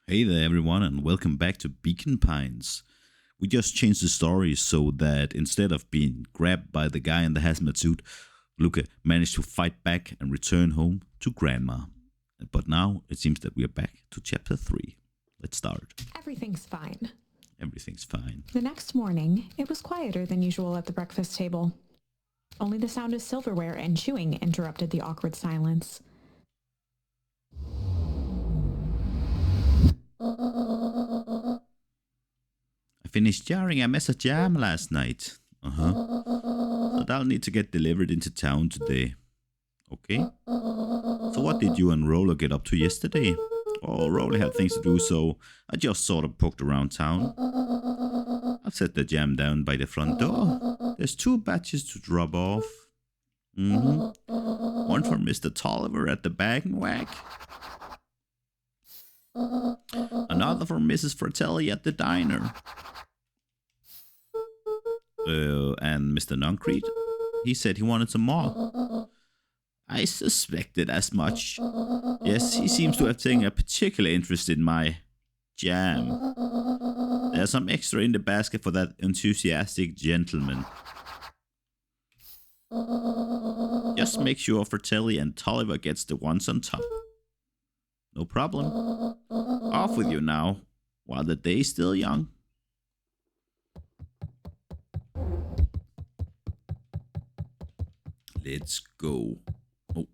Hey there, everyone, and welcome back to Beacon Pines. We just changed the story so that instead of being grabbed by the guy in the hazmat suit, Luca managed to fight back and return home to Grandma. But now it seems that we are back to chapter 3. Let's start. Everything's fine. Everything's fine. The next morning, it was quieter than usual at the breakfast table. Only the sound of silverware and chewing interrupted the awkward silence. I finished jarring a mess of jam last night. So that'll need to get delivered into town today. Okay. So what did you and Rolo get up to yesterday? Oh, Rolo had things to do, so I just sort of poked around town. I've set the jam down by the front door. There's 2 batches to drop off. One for Mr. Tolliver at the Bag and Whack. Another for Mrs. Fratelli at the diner. And Mr. Nuncrete, he said he wanted some more. I suspected as much. Yes, he seems to have taken a particular interest in my jam. There's some extra in the basket for that enthusiastic gentleman. Just make sure Fratelli and Tolliver gets the ones on top. No problem. Off with you now, while the day's still young. Let's go. Oh.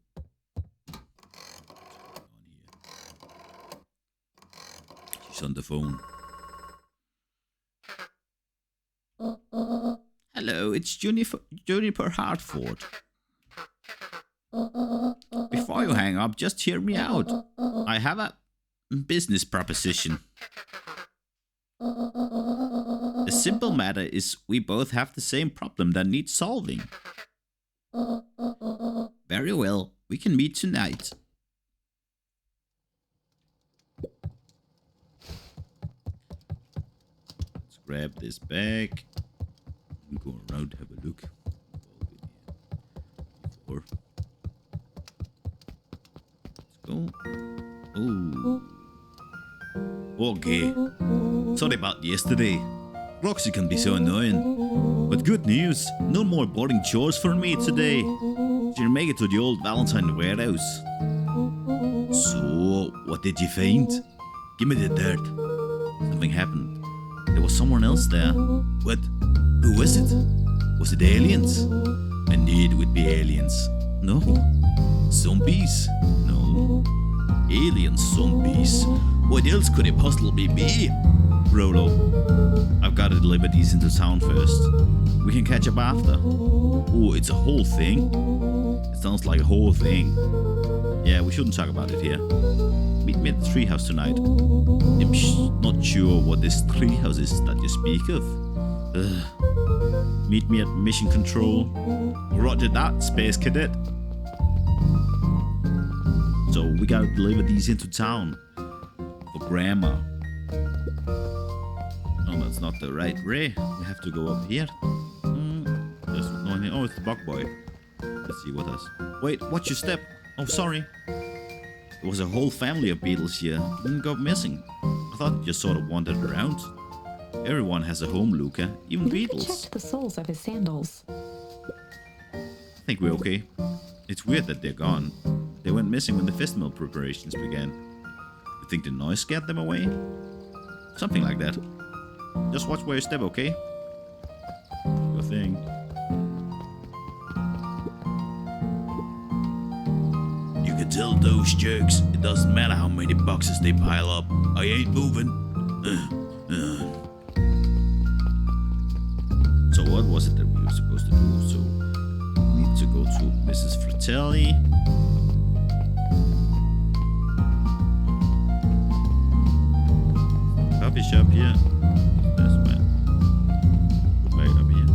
She's on the phone. Hello, it's Juniper Hartford. Before you hang up, just hear me out. I have a business proposition. The simple matter is we both have the same problem that needs solving. Very well, we can meet tonight. Let's grab this bag and go around, have a look. Before. Go. Oh. Okay. Sorry about yesterday. Roxy can be so annoying. But good news, no more boring chores for me today. She'll make it to the old Valentine warehouse. So, what did you find? Give me the dirt. Something happened. There was someone else there. What? Who was it? Was it aliens? I knew it would be aliens. No? Zombies? No. Alien zombies? What else could it possibly be? Rolo, I've got to deliver these into town first. We can catch up after. Oh, it's a whole thing? It sounds like a whole thing. Yeah, we shouldn't talk about it here. Meet me at the treehouse tonight. I'm not sure what this treehouse is that you speak of. Meet me at Mission Control. Roger that, Space Cadet. So we gotta deliver these into town for Grandma. Oh, that's not the right way. We have to go up here. There's no one here. Oh, it's the bug boy. Let's see what else. Wait, watch your step. Oh, sorry. There was a whole family of beetles here. Didn't go missing. I thought you just sort of wandered around. Everyone has a home, Luca. Even beetles. Luca checked the soles of his sandals. I think we're okay. It's weird that they're gone. They went missing when the festival preparations began. You think the noise scared them away? Something like that. Just watch where you step, okay? Your thing. You can tell those jerks. It doesn't matter how many boxes they pile up. I ain't moving. So what was it that we were supposed to do? So we need to go to Mrs. Fratelli. Coffee shop here. That's right. Right up here.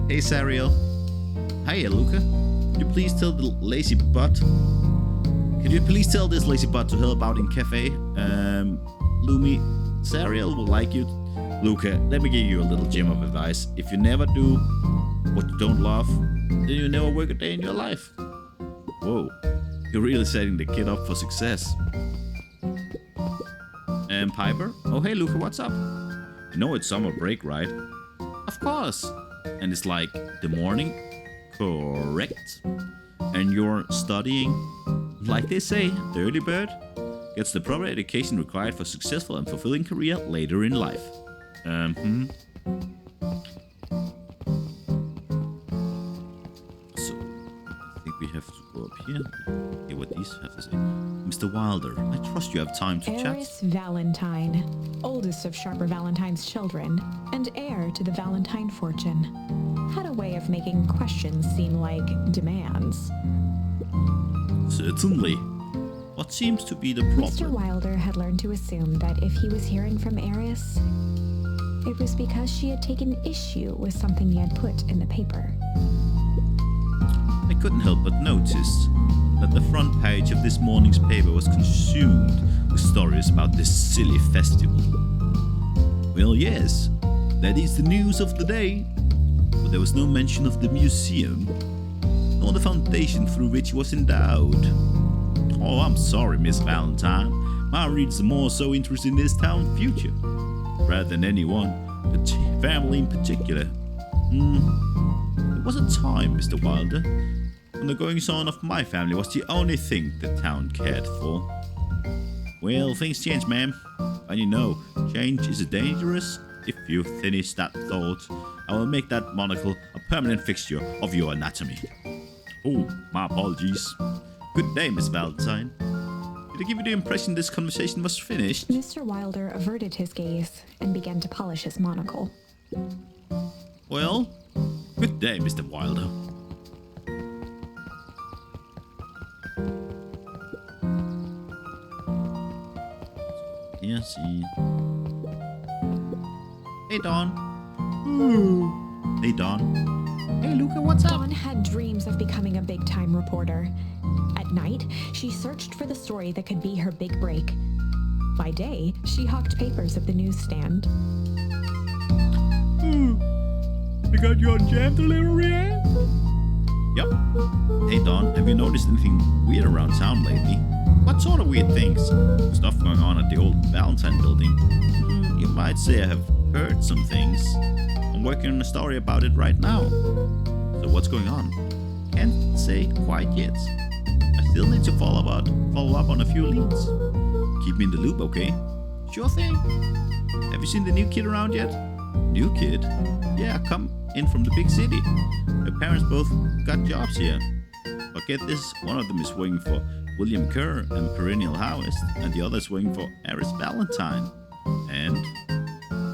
Hey, Sariel. Hiya, Luca. Could you please tell the lazy butt? Could you please tell this lazy butt to help out in cafe? Lumi, Sariel will like you. Luca, let me give you a little gem of advice. If you never do what you don't love, then you never work a day in your life. Whoa, you're really setting the kid up for success. And Piper? Oh, hey, Luca, what's up? You know it's summer break, right? Of course. And it's like the morning? Correct. And you're studying? Like they say, the early bird gets the proper education required for successful and fulfilling career later in life. So, I think we have to go up here. Hear what these have to say. Mr. Wilder, I trust you have time to chat. Eris Valentine, oldest of Sharper Valentine's children, and heir to the Valentine fortune, had a way of making questions seem like demands. Certainly. What seems to be the problem? Mr. Wilder had learned to assume that if he was hearing from Eris, it was because she had taken issue with something he had put in the paper. I couldn't help but notice that the front page of this morning's paper was consumed with stories about this silly festival. Well, yes, that is the news of the day, but there was no mention of the museum, nor the foundation through which it was endowed. Oh, I'm sorry, Miss Valentine. My readers are more so interested in this town's future, rather than anyone, the family in particular. There was a time, Mr. Wilder, when the goings-on of my family was the only thing the town cared for. Well, things change, ma'am. And you know, change is dangerous. If you finish that thought, I will make that monocle a permanent fixture of your anatomy. Oh, my apologies. Good day, Miss Valentine. Did I give you the impression this conversation was finished? Mr. Wilder averted his gaze and began to polish his monocle. Well, good day, Mr. Wilder. Here, see. Hey, Dawn. Hey, Dawn. Hey, Luca, what's up? Dawn had dreams of becoming a big-time reporter. At night, she searched for the story that could be her big break. By day, she hawked papers at the newsstand. You got your jam delivery, eh? Yep. Hey, Dawn, have you noticed anything weird around town lately? What sort of weird things? Stuff going on at the old Valentine building. You might say I have heard some things. I'm working on a story about it right now. So what's going on? Can't say quite yet. I still need to follow up on a few leads. Keep me in the loop, okay? Sure thing. Have you seen the new kid around yet? New kid? Yeah, come in from the big city. Their parents both got jobs here. But get this, one of them is working for William Kerr and Perennial Harvest, and the other is working for Eris Valentine. And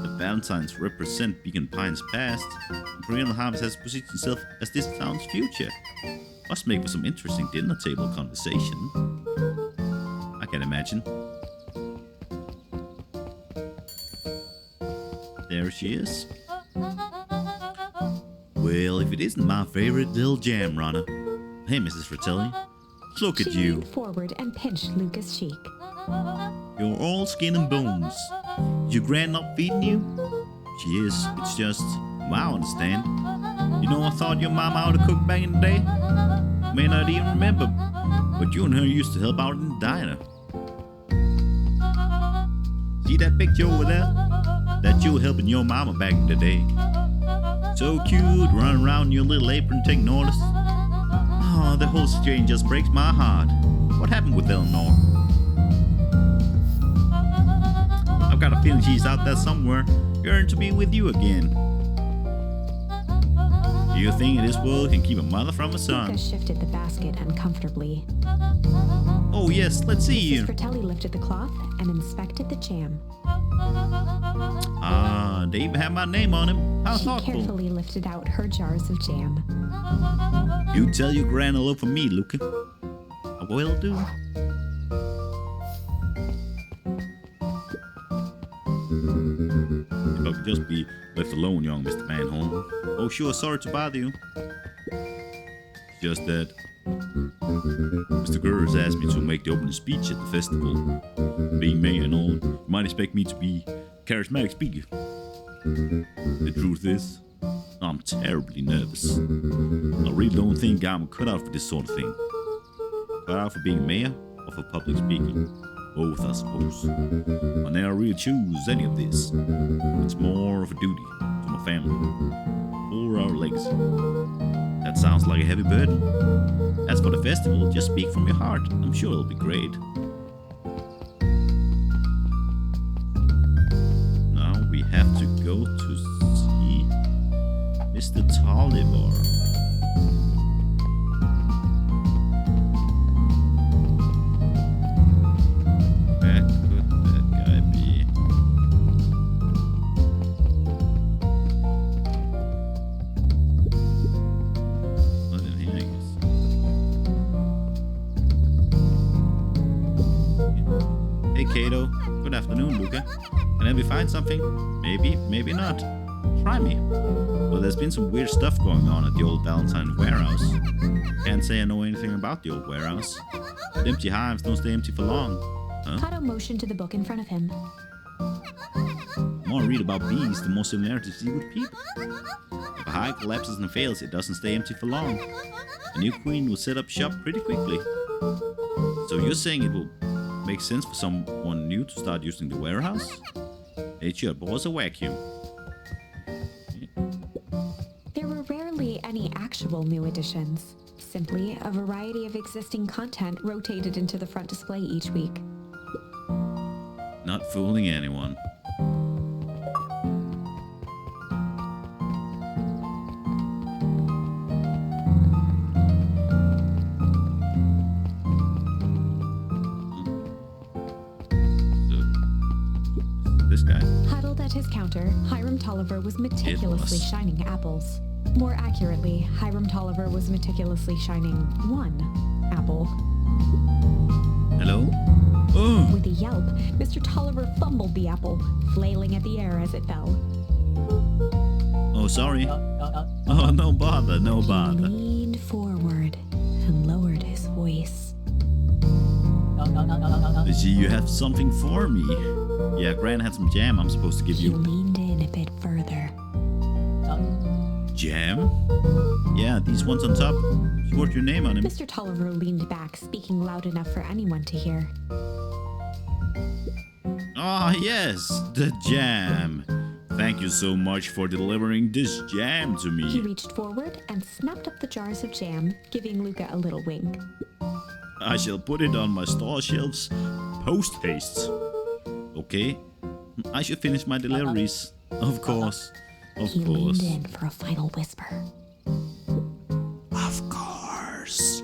the Valentines represent Beacon Pines' past, and Perennial Harvest has positioned itself as this town's future. Must make for some interesting dinner table conversation. I can imagine. There she is. Well, if it isn't my favorite little jam runner. Hey, Mrs. Fratelli. Look at She you. leaned forward and pinched Luca's cheek. You're all skin and bones. Is your grand not feeding you? She is. It's just, I understand. You know, I thought your mama ought to cook back in the day. May not even remember, but you and her used to help out in the diner. See that picture over there? That's you helping your mama back in the day. So cute, running around in your little apron taking orders. Oh, the whole situation just breaks my heart. What happened with Eleanor? I've got a feeling she's out there somewhere, yearning to be with you again. Do you think this world can keep a mother from a son? Luca shifted the basket uncomfortably. Oh yes, let's see you. Mrs. Fratelli lifted the cloth and inspected the jam. Ah, they even have my name on him. How She thoughtful. carefully lifted out her jars of jam. You tell your grand hello from me, Luca. I will do. If I could just be left alone, young Mr. Van Horn. Oh, sure, sorry to bother you. It's just that Mr. Gurr has asked me to make the opening speech at the festival. Being mayor and all, you might expect me to be a charismatic speaker. The truth is, I'm terribly nervous. I really don't think I'm cut out for this sort of thing. cut out for being mayor or for public speaking? Both, I suppose. I never really choose any of this. It's more of a duty to my family or our legacy. That sounds like a heavy burden. As for the festival, just speak from your heart. I'm sure it'll be great. Now we have to go to see Mr. Tolliver. Where could that guy be? Not in here, I guess. Hey, Kato. Good afternoon, Luca. Can I help you find something? Maybe, maybe not. Try me. Well, there's been some weird stuff going on at the old Valentine warehouse. Can't say I know anything about the old warehouse. But empty hives don't stay empty for long. Huh? Kato motioned to the book in front of him. The more I read about bees, the more similarities see with people. If a hive collapses and fails, it doesn't stay empty for long. A new queen will set up shop pretty quickly. So you're saying it will make sense for someone new to start using the warehouse? Nature abhors a vacuum. There were rarely any actual new additions. Simply a variety of existing content rotated into the front display each week. Not fooling anyone. This guy. Huddled at his counter, Hiram Tolliver was meticulously shining apples. More accurately, Hiram Tolliver was meticulously shining one apple. Hello? Oh! With a yelp, Mr. Tolliver fumbled the apple, flailing at the air as it fell. Oh, sorry. Oh, no bother, no He bother. leaned forward and lowered his voice. I see you have something for me. Yeah, Gran had some jam I'm supposed to give He you. leaned in a bit further. Jam? Yeah, these ones on top. You wrote your name on him. Mr. Tolliver leaned back, speaking loud enough for anyone to hear. Ah, yes, the jam. Thank you so much for delivering this jam to He me. reached forward and snapped up the jars of jam, giving Luca a little wink. I shall put it on my store shelves post-haste. Okay? I should finish my deliveries. Of course. Of He course. leaned in for a final whisper. Of course.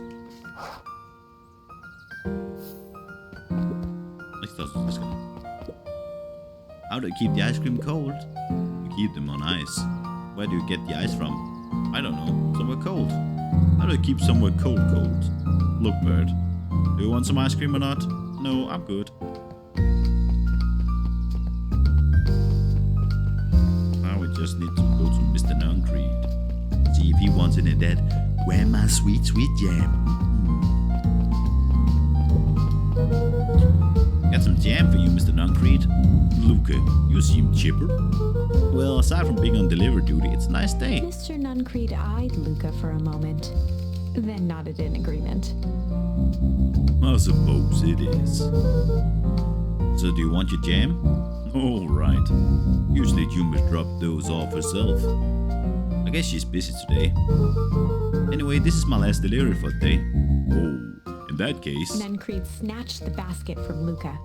Let's start with this guy. How do you keep the ice cream cold? You keep them on ice. Where do you get the ice from? I don't know. Somewhere cold. How do you keep somewhere cold? Look, Bird. Do you want some ice cream or not? No, I'm good. Now we just need to go to Mr. Nuncreed. See if he wants any of that. Where my sweet, sweet jam? Got some jam for you, Mr. Nuncreed. Luca, you seem chipper. Well, aside from being on delivery duty, it's a nice day. Mr. Nuncreed eyed Luca for a moment, then nodded in agreement. I suppose it is. So do you want your jam? All right. Usually Juma dropped those off herself. I guess she's busy today. Anyway, this is my last delivery for the day. Oh, in that case, Nuncreed snatched the basket from Luca.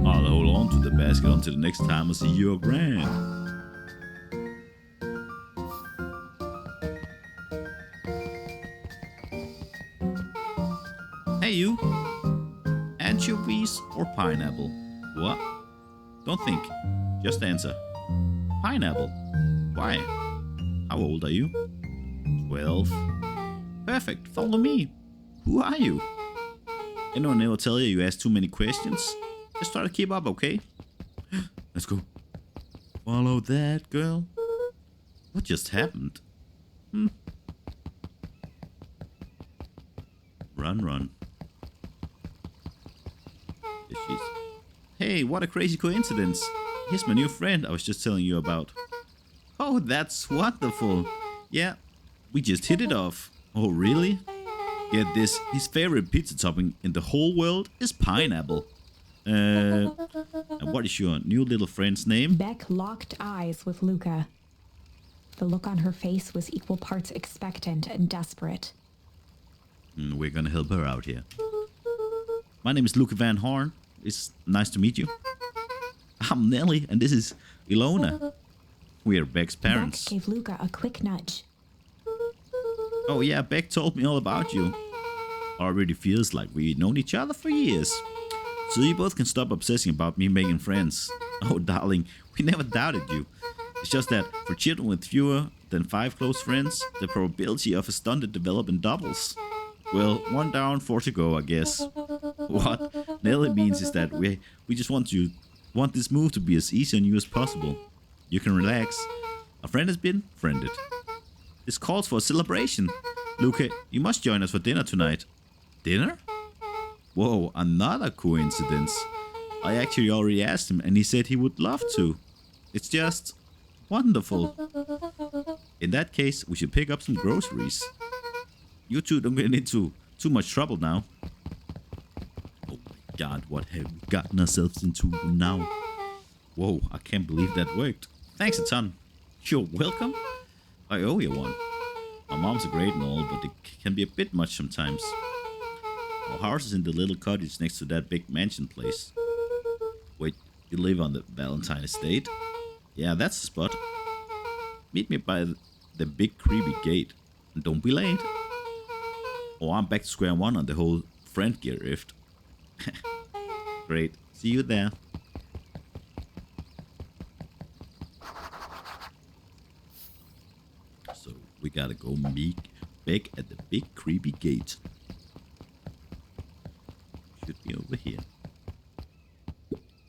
I'll hold on to the basket until the next time I see your Gran. Hey you! Anchovies or pineapple? What? Don't think. Just answer. Pineapple. Why? How old are you? 12. Perfect. Follow me. Who are you? Anyone ever tell you ask too many questions? Just try to keep up, okay? Let's go. Follow that girl. What just happened? Run. There she is. Hey, what a crazy coincidence. Here's my new friend I was just telling you about. Oh, that's wonderful. Yeah, we just hit it off. Oh, really? Get this, his favorite pizza topping in the whole world is pineapple. And what is your new little friend's name? Beck locked eyes with Luca. The look on her face was equal parts expectant and desperate. We're gonna help her out here. My name is Luca Van Horn. It's nice to meet you. I'm Nelly, and this is Ilona. We are Beck's parents. Beck gave Luca a quick nudge. Oh yeah, Beck told me all about you. Already feels like we've known each other for years. So you both can stop obsessing about me making friends. Oh darling, we never doubted you. It's just that for children with fewer than 5 close friends, the probability of a stunted development doubles. Well, 1 down, 4 to go, I guess. What Nelly means is that we just want this move to be as easy on you as possible. You can relax. A friend has been friended. This calls for a celebration. Luca, you must join us for dinner tonight. Dinner? Whoa, another coincidence. I actually already asked him and he said he would love to. It's just wonderful. In that case, we should pick up some groceries. You two don't get into too much trouble now. Oh my god, what have we gotten ourselves into now? Whoa, I can't believe that worked. Thanks a ton. You're welcome. I owe you one. My mom's great and all, but it can be a bit much sometimes. Our house is in the little cottage next to that big mansion place. Wait, you live on the Valentine estate? Yeah, that's the spot. Meet me by the big creepy gate. And don't be late. Oh, I'm back to square one on the whole friend gear rift. Great. See you there. So, we gotta go meet Beck at the big creepy gate. Should be over here.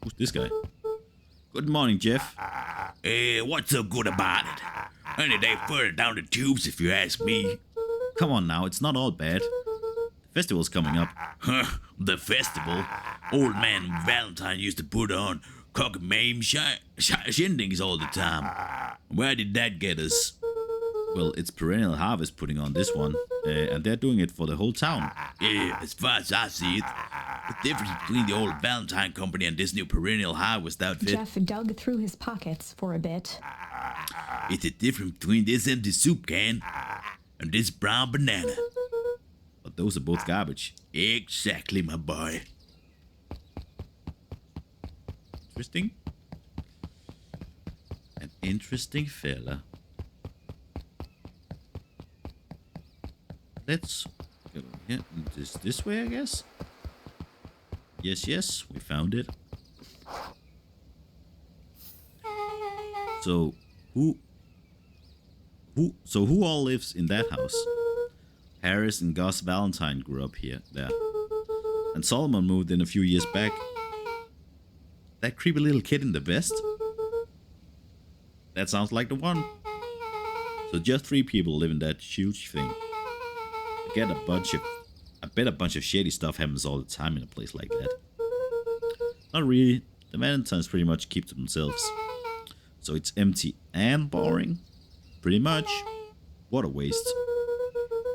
Who's this guy? Good morning, Jeff. What's so good about it? Any day further down the tubes, if you ask me. Come on now, it's not all bad. The festival's coming up. Huh, the festival? Old man Valentine used to put on cock-a-maim shindigs all the time. Where did that get us? Well, it's Perennial Harvest putting on this one, and they're doing it for the whole town. Yeah, as far as I see it, the difference between the old Valentine company and this new Perennial Harvest outfit. Jeff dug through his pockets for a bit. It's the difference between this empty soup can and this brown banana. But those are both garbage. Exactly, my boy. Interesting. An interesting fella. Let's go here. This way, I guess. Yes, we found it. So who all lives in that house? Harris and Gus Valentine grew up there. And Solomon moved in a few years back. That creepy little kid in the vest? That sounds like the one. So just 3 people live in that huge thing. I bet a bunch of shady stuff happens all the time in a place like that. Not really. The Valentines pretty much keep to themselves. So it's empty and boring. Pretty much. What a waste.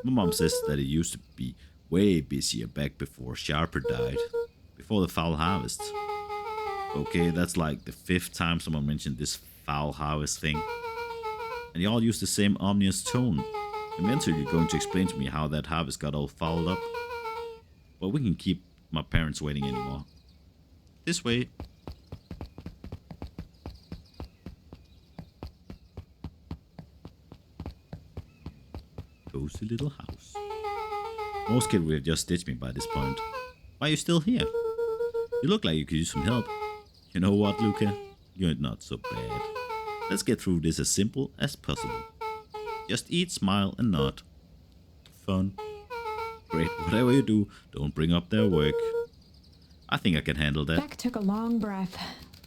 My mom says that it used to be way busier back before Sharper died. Before the foul harvest. Okay, that's like the 5th time someone mentioned this foul harvest thing. And y'all use the same omnious tone. Eventually you're going to explain to me how that harvest got all fouled up. But we can keep my parents waiting anymore. This way. Cozy little house. Most kids would have just ditched me by this point. Why are you still here? You look like you could use some help. You know what, Luca? You're not so bad. Let's get through this as simple as possible. Just eat, smile, and nod. Fun. Great, whatever you do, don't bring up their work. I think I can handle that. Beck took a long breath,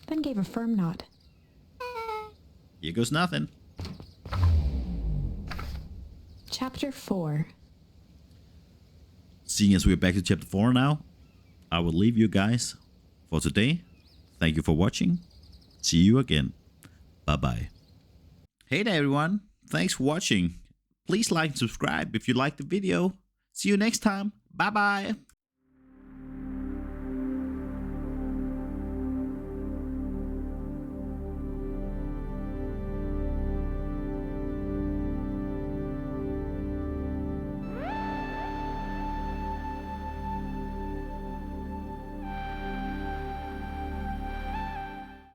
then gave a firm nod. Here goes nothing. Chapter 4. Seeing as we're back to chapter 4 now, I will leave you guys for today. Thank you for watching. See you again. Bye-bye. Hey there, everyone. Thanks for watching. Please like and subscribe if you liked the video. See you next time. Bye bye.